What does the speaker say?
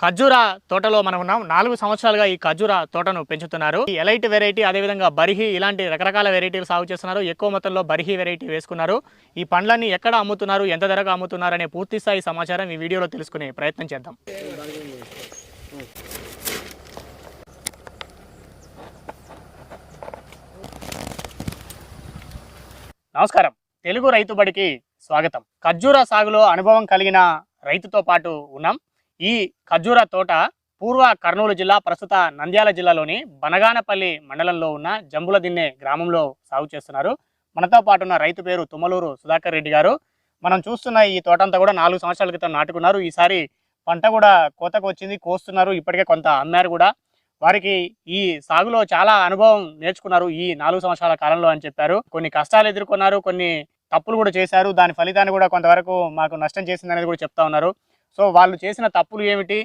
ఖర్జూర తోటలో మనం ఉన్నాం. 4 సంవత్సరాలుగా ఈ ఖర్జూర తోటను పెంచుతున్నారు. ఈ ఎలైట్ వెరైటీ, అదేవిధంగా బర్హి, ఇలాంటి రకరకాల వెరైటీలు సాగు చేస్తున్నారు. ఎక్కువ మొత్తంలో బర్హి వెరైటీ వేసుకున్నారు. ఈ పండ్లన్నీ ఎక్కడ అమ్ముతున్నారు, ఎంత ధరకు అమ్ముతున్నారు అనే పూర్తి స్థాయి సమాచారం ఈ వీడియోలో తెలుసుకునే ప్రయత్నం చేద్దాం. నమస్కారం. తెలుగు రైతు బడికి స్వాగతం. ఖర్జూర సాగులో అనుభవం కలిగిన రైతుతో పాటు ఉన్నాం. ఈ ఖర్జూర తోట పూర్వ కర్నూలు జిల్లా, ప్రస్తుత నంద్యాల జిల్లాలోని బనగానపల్లి మండలంలో ఉన్న జంబులదిన్నె గ్రామంలో సాగు చేస్తున్నారు. మనతో పాటు ఉన్న రైతు పేరు తుమ్మలూరు సుధాకర్ రెడ్డి గారు. మనం చూస్తున్న ఈ తోటంతా కూడా 4 సంవత్సరాల క్రితం నాటుకున్నారు. ఈసారి పంట కూడా కోతకు వచ్చింది, కోస్తున్నారు. ఇప్పటికే కొంత అమ్మారు కూడా. వారికి ఈ సాగులో చాలా అనుభవం నేర్చుకున్నారు ఈ 4 సంవత్సరాల కాలంలో అని చెప్పారు. కొన్ని కష్టాలు ఎదుర్కొన్నారు, కొన్ని తప్పులు కూడా చేశారు. దాని ఫలితాన్ని కూడా కొంతవరకు మాకు నష్టం చేసింది అనేది కూడా చెప్తా ఉన్నారు. సో వాళ్ళు చేసిన తప్పులు ఏమిటి,